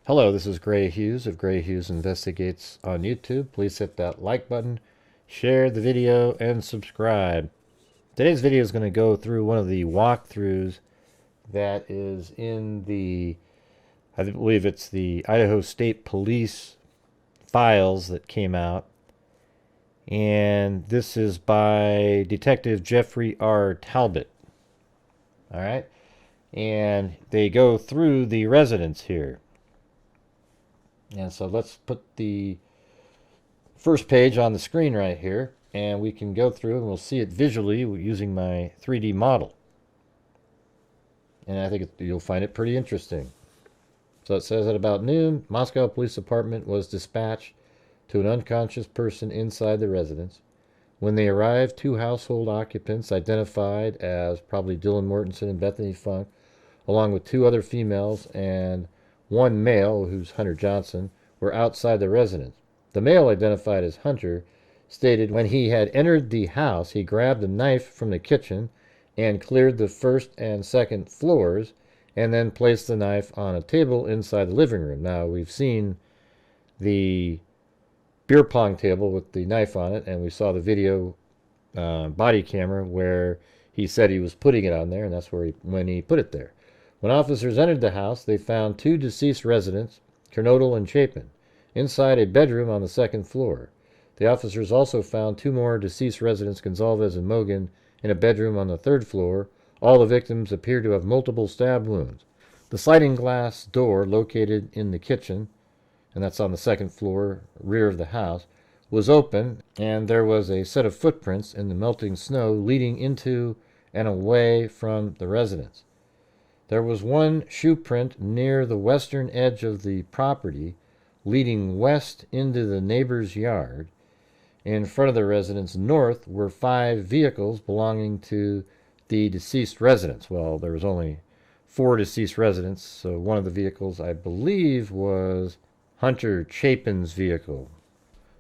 Hello, this is Grant Hughes of Grant Hughes Investigates on YouTube. Please hit that like button, share the video, and subscribe. Today's video is going to go through one of the walkthroughs that is in the, I believe it's the Idaho State Police files that came out. And this is by Detective Jeffrey R. Talbot. All right. And they go through the residence here. And so let's put the first page on the screen right here, and we can go through and we'll see it visually using my 3D model. And I think you'll find it pretty interesting. So it says at about noon, Moscow Police Department was dispatched to an unconscious person inside the residence. When they arrived, two household occupants identified as probably Dylan Mortensen and Bethany Funk, along with two other females and one male, who's Hunter Johnson, were outside the residence. The male, identified as Hunter, stated when he had entered the house, he grabbed a knife from the kitchen and cleared the first and second floors, and then placed the knife on a table inside the living room. Now, we've seen the beer pong table with the knife on it, and we saw the video body camera where he said he was putting it on there, and that's when he put it there. When officers entered the house, they found two deceased residents, Kernodle and Chapin, inside a bedroom on the second floor. The officers also found two more deceased residents, Gonzalez and Mogan, in a bedroom on the third floor. All the victims appeared to have multiple stab wounds. The sliding glass door located in the kitchen, and that's on the second floor, rear of the house, was open, and there was a set of footprints in the melting snow leading into and away from the residence. There was one shoe print near the western edge of the property, leading west into the neighbor's yard. In front of the residence north were 5 vehicles belonging to the deceased residents. Well, there was only 4 deceased residents, so one of the vehicles, I believe, was Hunter Chapin's vehicle.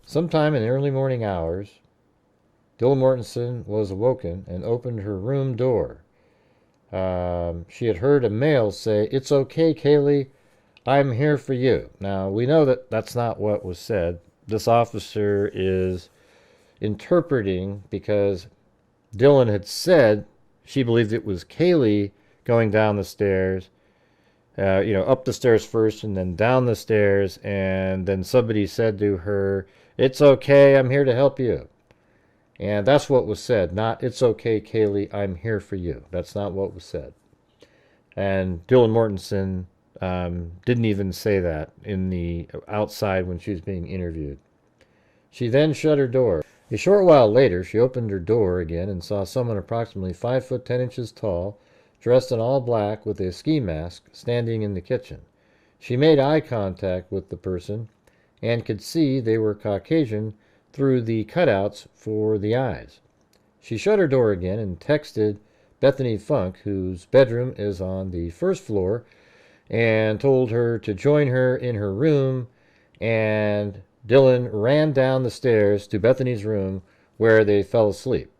Sometime in the early morning hours, Dylan Mortensen was awoken and opened her room door. She had heard a male say, "It's okay, Kaylee, I'm here for you." Now, we know that that's not what was said. This officer is interpreting because Dylan had said she believed it was Kaylee going down the stairs, up the stairs first and then down the stairs, and then somebody said to her, "It's okay, I'm here to help you." And that's what was said, not "It's okay, Kaylee, I'm here for you." That's not what was said. And Dylan Mortensen didn't even say that in the outside when she was being interviewed. She then shut her door. A short while later, she opened her door again and saw someone approximately 5 foot 10 inches tall, dressed in all black with a ski mask, standing in the kitchen. She made eye contact with the person and could see they were Caucasian through the cutouts for the eyes. She shut her door again and texted Bethany Funk, whose bedroom is on the first floor, and told her to join her in her room, and Dylan ran down the stairs to Bethany's room, where they fell asleep.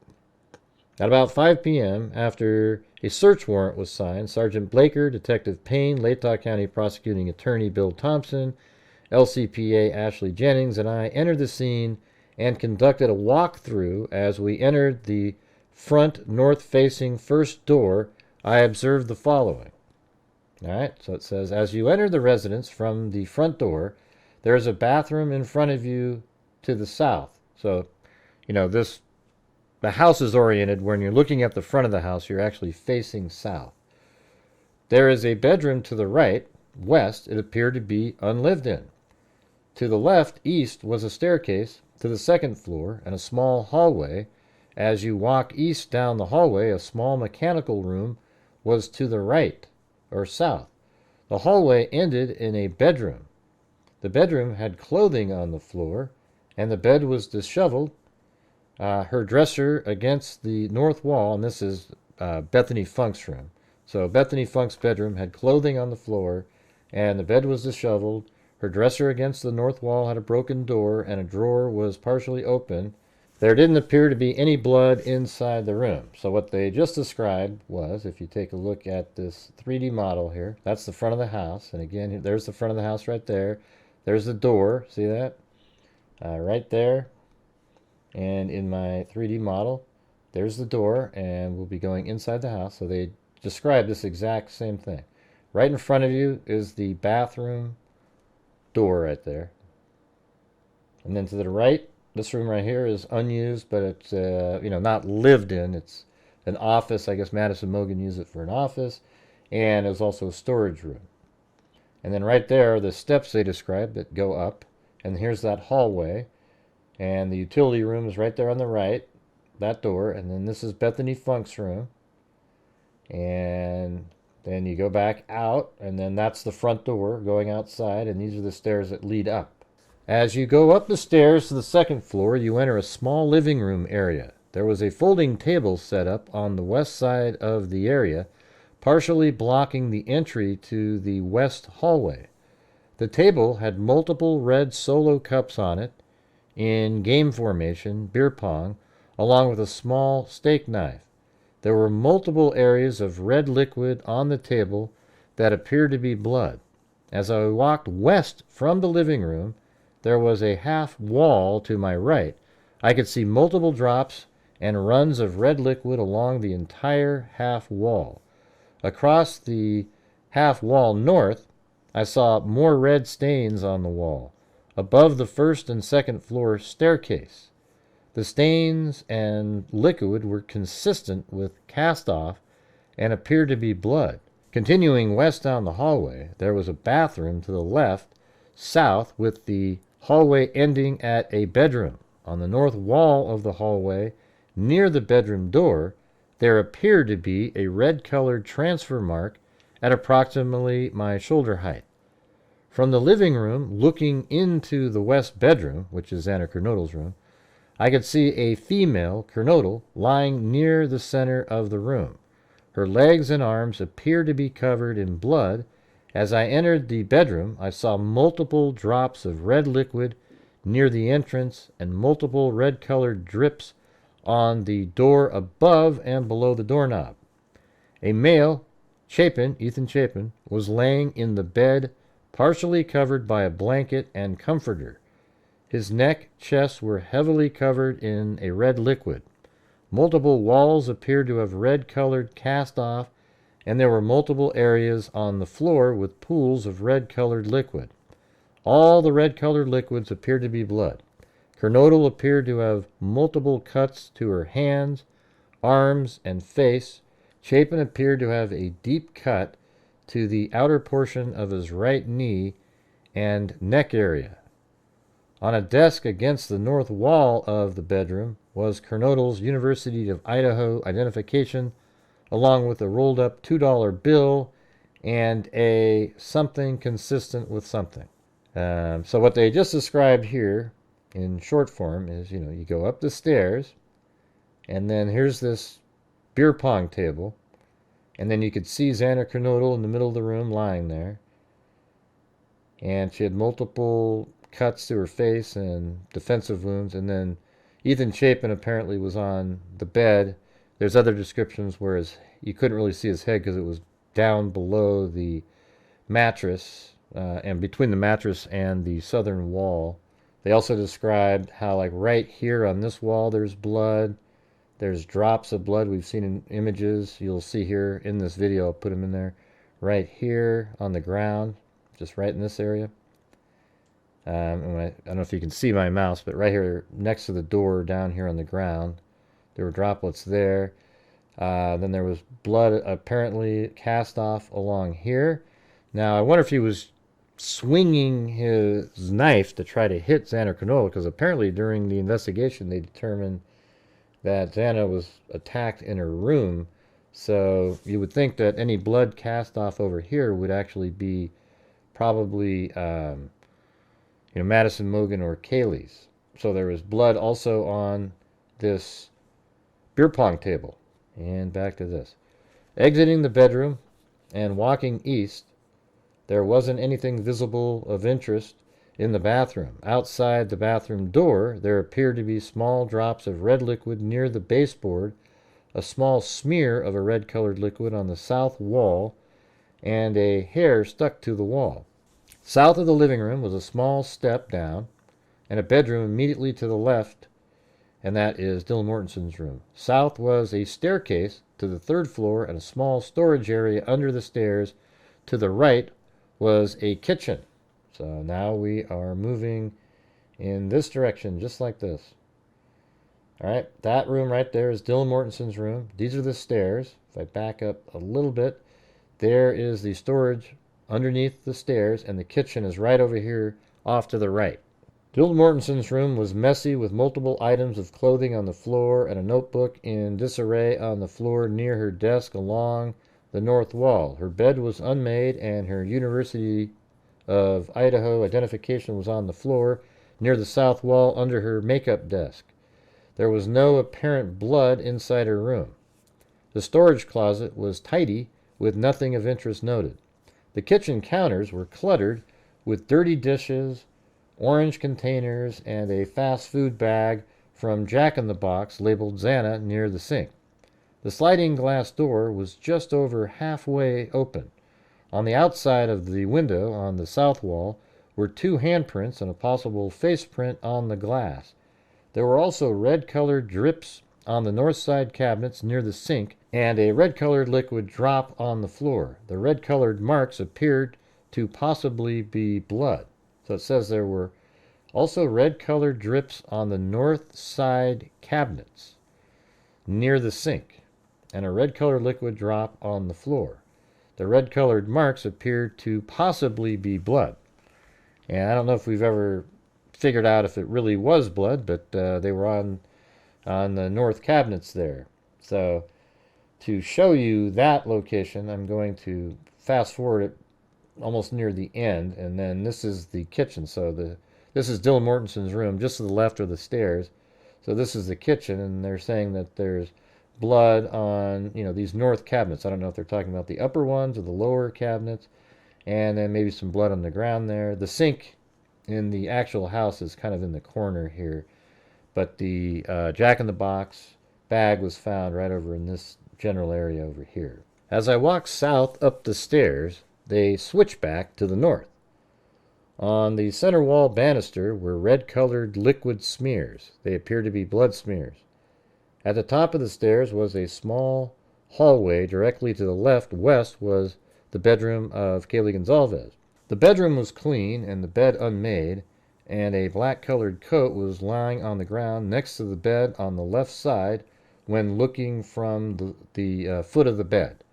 At about 5 p.m., after a search warrant was signed, Sergeant Blaker, Detective Payne, Latah County Prosecuting Attorney Bill Thompson, LCPA Ashley Jennings, and I entered the scene and conducted a walkthrough. As we entered the front north-facing first door, I observed the following. All right, so it says, as you enter the residence from the front door, there is a bathroom in front of you to the south. So, the house is oriented. When you're looking at the front of the house, you're actually facing south. There is a bedroom to the right, west. It appeared to be unlived in. To the left, east, was a staircase to the second floor and a small hallway. As you walk east down the hallway, a small mechanical room was to the right, or south. The hallway ended in a bedroom. The bedroom had clothing on the floor, and the bed was disheveled. Her dresser against the north wall, and this is Bethany Funk's room. So Bethany Funk's bedroom had clothing on the floor, and the bed was disheveled. Her dresser against the north wall had a broken door, and a drawer was partially open. There didn't appear to be any blood inside the room. So what they just described was, if you take a look at this 3D model here, that's the front of the house. And again, there's the front of the house right there. There's the door. See that? Right there. And in my 3D model, there's the door, and we'll be going inside the house. So they describe this exact same thing. Right in front of you is the bathroom door right there. And then to the right, this room right here is unused, but it's not lived in. It's an office. I guess Madison Mogan used it for an office, and it was also a storage room. And then right there are the steps they described that go up, and here's that hallway, and the utility room is right there on the right, that door, and then this is Bethany Funk's room, and then you go back out, and then that's the front door going outside, and these are the stairs that lead up. As you go up the stairs to the second floor, you enter a small living room area. There was a folding table set up on the west side of the area, partially blocking the entry to the west hallway. The table had multiple red solo cups on it, in game formation, beer pong, along with a small steak knife. There were multiple areas of red liquid on the table that appeared to be blood. As I walked west from the living room, there was a half wall to my right. I could see multiple drops and runs of red liquid along the entire half wall. Across the half wall north, I saw more red stains on the wall, above the first and second floor staircase. The stains and liquid were consistent with cast-off and appeared to be blood. Continuing west down the hallway, there was a bathroom to the left, south, with the hallway ending at a bedroom. On the north wall of the hallway, near the bedroom door, there appeared to be a red-colored transfer mark at approximately my shoulder height. From the living room, looking into the west bedroom, which is Xana Kernodle's room, I could see a female, Kernodle, lying near the center of the room. Her legs and arms appeared to be covered in blood. As I entered the bedroom, I saw multiple drops of red liquid near the entrance and multiple red-colored drips on the door above and below the doorknob. A male, Ethan Chapin, was laying in the bed, partially covered by a blanket and comforter. His neck, chest were heavily covered in a red liquid. Multiple walls appeared to have red-colored cast-off, and there were multiple areas on the floor with pools of red-colored liquid. All the red-colored liquids appeared to be blood. Kernodle appeared to have multiple cuts to her hands, arms, and face. Chapin appeared to have a deep cut to the outer portion of his right knee and neck area. On a desk against the north wall of the bedroom was Kernodle's University of Idaho identification, along with a rolled-up $2 bill and a something consistent with something. So what they just described here in short form is, you go up the stairs, and then here's this beer pong table, and then you could see Xana Kernodle in the middle of the room lying there, and she had multiple cuts to her face and defensive wounds, and then Ethan Chapin apparently was on the bed. There's other descriptions where you couldn't really see his head because it was down below the mattress and between the mattress and the southern wall. They also described how, like, right here on this wall there's blood. There's drops of blood we've seen in images. You'll see here in this video, I'll put them in there. Right here on the ground, just right in this area. And I don't know if you can see my mouse, but right here next to the door down here on the ground, there were droplets there. Then there was blood apparently cast off along here. Now, I wonder if he was swinging his knife to try to hit Xana Kernodle, because apparently during the investigation they determined that Xana was attacked in her room. So you would think that any blood cast off over here would actually be probably Madison Mogan or Kaylee's. So there was blood also on this beer pong table. And back to this. Exiting the bedroom and walking east, there wasn't anything visible of interest in the bathroom. Outside the bathroom door, there appeared to be small drops of red liquid near the baseboard, a small smear of a red-colored liquid on the south wall, and a hair stuck to the wall. South of the living room was a small step down, and a bedroom immediately to the left, and that is Dylan Mortensen's room. South was a staircase to the third floor and a small storage area under the stairs. To the right was a kitchen. So now we are moving in this direction, just like this. All right, that room right there is Dylan Mortensen's room. These are the stairs. If I back up a little bit, there is the storage underneath the stairs, and the kitchen is right over here off to the right. Dylan Mortensen's room was messy with multiple items of clothing on the floor and a notebook in disarray on the floor near her desk along the north wall. Her bed was unmade, and her University of Idaho identification was on the floor near the south wall under her makeup desk. There was no apparent blood inside her room. The storage closet was tidy with nothing of interest noted. The kitchen counters were cluttered with dirty dishes, orange containers, and a fast food bag from Jack in the Box labeled Xana near the sink. The sliding glass door was just over halfway open. On the outside of the window on the south wall were 2 handprints and a possible face print on the glass. There were also red-colored drips on the north side cabinets near the sink and a red-colored liquid drop on the floor. The red-colored marks appeared to possibly be blood. So it says there were also red-colored drips on the north side cabinets near the sink and a red-colored liquid drop on the floor. The red-colored marks appeared to possibly be blood. And I don't know if we've ever figured out if it really was blood, but they were on the north cabinets there. So to show you that location, I'm going to fast forward it almost near the end, and then this is the kitchen. So this is Dylan Mortensen's room. Just to the left are the stairs. So this is the kitchen, and they're saying that there's blood on, these north cabinets. I don't know if they're talking about the upper ones or the lower cabinets, and then maybe some blood on the ground there. The sink in the actual house is kind of in the corner here, but the Jack in the Box bag was found right over in this general area over here. As I walk south up the stairs, they switch back to the north. On the center wall banister were red-colored liquid smears. They appear to be blood smears. At the top of the stairs was a small hallway. Directly to the left west was the bedroom of Kaylee Gonzalez. The bedroom was clean and the bed unmade, and a black-colored coat was lying on the ground next to the bed on the left side when looking from the foot of the bed.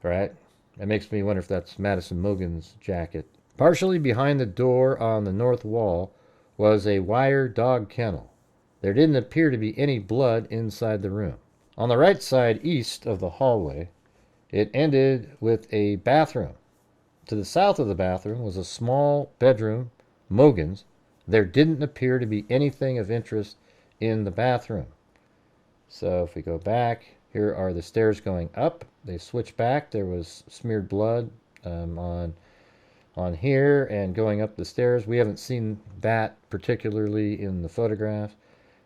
All right? That makes me wonder if that's Madison Mogen's jacket. Partially behind the door on the north wall was a wire dog kennel. There didn't appear to be any blood inside the room. On the right side east of the hallway, it ended with a bathroom. To the south of the bathroom was a small bedroom, Mogen's. There didn't appear to be anything of interest in the bathroom. So if we go back, here are the stairs going up. They switch back. There was smeared blood on here and going up the stairs. We haven't seen that particularly in the photographs.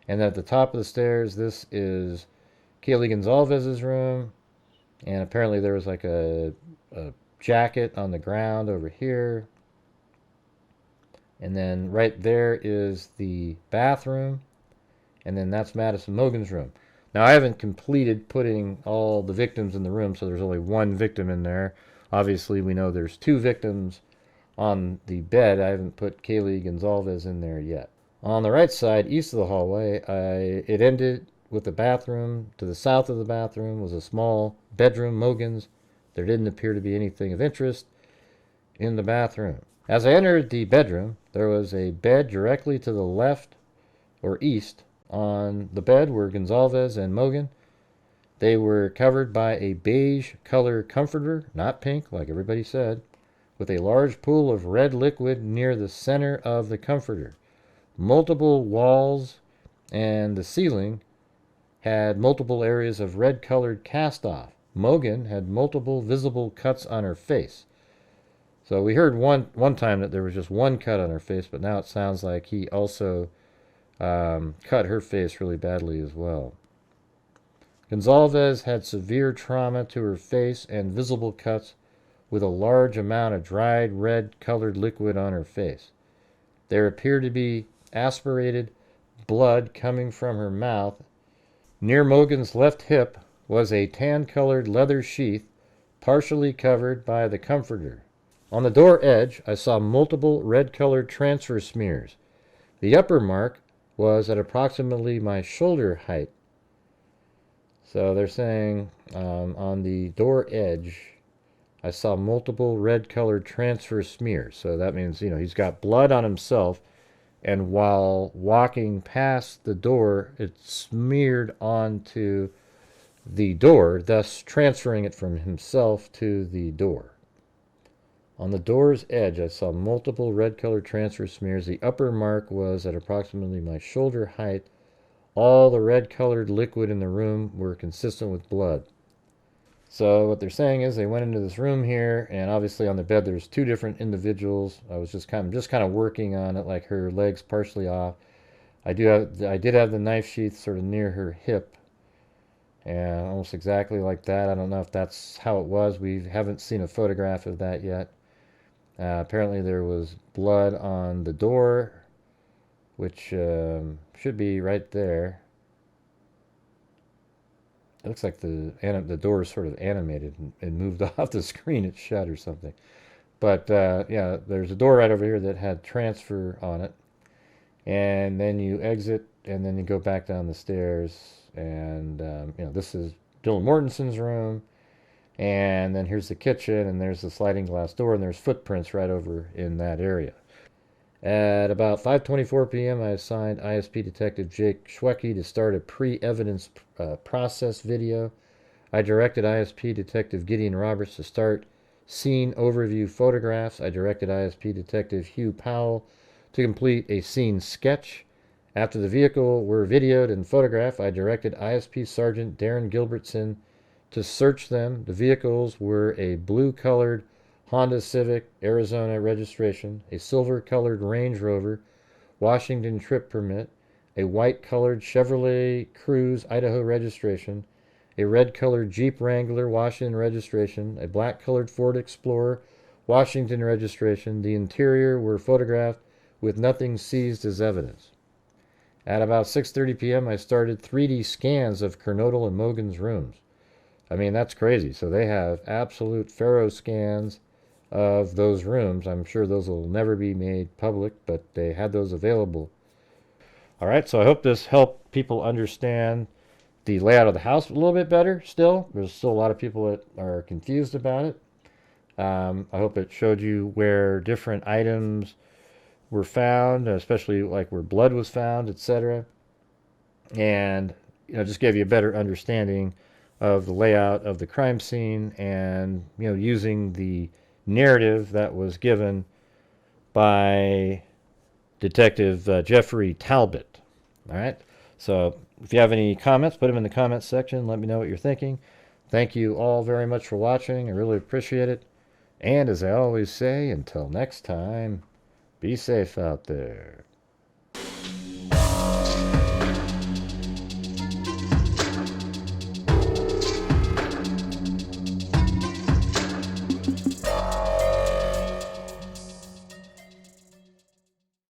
And at the top of the stairs, this is Kaylee Gonzalez's room. And apparently there was like a jacket on the ground over here. And then right there is the bathroom. And then that's Madison Mogen's room. Now, I haven't completed putting all the victims in the room, so there's only one victim in there. Obviously, we know there's 2 victims on the bed. I haven't put Kaylee Gonzalez in there yet. On the right side, east of the hallway, it ended with the bathroom. To the south of the bathroom was a small bedroom, Mogen's. There didn't appear to be anything of interest in the bathroom. As I entered the bedroom, there was a bed directly to the left or east. On the bed were Gonzalez and Mogen. They were covered by a beige color comforter, not pink like everybody said, with a large pool of red liquid near the center of the comforter. Multiple walls and the ceiling had multiple areas of red-colored cast-off. Mogen had multiple visible cuts on her face. So we heard one time that there was just one cut on her face, but now it sounds like he also cut her face really badly as well. Gonzalez had severe trauma to her face and visible cuts with a large amount of dried red-colored liquid on her face. There appeared to be aspirated blood coming from her mouth. Near Mogan's left hip was a tan-colored leather sheath partially covered by the comforter. On the door edge, I saw multiple red-colored transfer smears. The upper mark was at approximately my shoulder height. So they're saying on the door edge, I saw multiple red-colored transfer smears. So that means, he's got blood on himself, and while walking past the door, it smeared onto the door, thus transferring it from himself to the door. On the door's edge, I saw multiple red-colored transfer smears. The upper mark was at approximately my shoulder height. All the red-colored liquid in the room were consistent with blood. So what they're saying is they went into this room here, and obviously on the bed there's two different individuals. I was just kind of working on it, like her legs partially off. I did have the knife sheath sort of near her hip, and almost exactly like that. I don't know if that's how it was. We haven't seen a photograph of that yet. Apparently there was blood on the door, which should be right there. It looks like the door is sort of animated and moved off the screen. It's shut or something. But yeah, there's a door right over here that had transfer on it. And then you exit, and then you go back down the stairs. And this is Dylan Mortensen's room. And then here's the kitchen, and there's the sliding glass door, and there's footprints right over in that area. At about 5:24 p.m., I assigned ISP Detective Jake Schwecke to start a pre-evidence process video. I directed ISP Detective Gideon Roberts to start scene overview photographs. I directed ISP Detective Hugh Powell to complete a scene sketch. After the vehicle were videoed and photographed, I directed ISP Sergeant Darren Gilbertson to search them. The vehicles were a blue-colored Honda Civic, Arizona registration, a silver-colored Range Rover, Washington trip permit, a white-colored Chevrolet Cruze, Idaho registration, a red-colored Jeep Wrangler, Washington registration, a black-colored Ford Explorer, Washington registration. The interior were photographed with nothing seized as evidence. At about 6:30 p.m., I started 3D scans of Kernodle and Mogan's rooms. I mean, that's crazy. So they have absolute Faro scans of those rooms. I'm sure those will never be made public, but they had those available. All right, so I hope this helped people understand the layout of the house a little bit better still. There's still a lot of people that are confused about it. I hope it showed you where different items were found, especially like where blood was found, etc. And just gave you a better understanding of the layout of the crime scene, and using the narrative that was given by Detective Jeffrey Talbot. All right, so if you have any comments, put them in the comments section. Let me know what you're thinking. Thank you all very much for watching. I really appreciate it. And as I always say, until next time, be safe out there.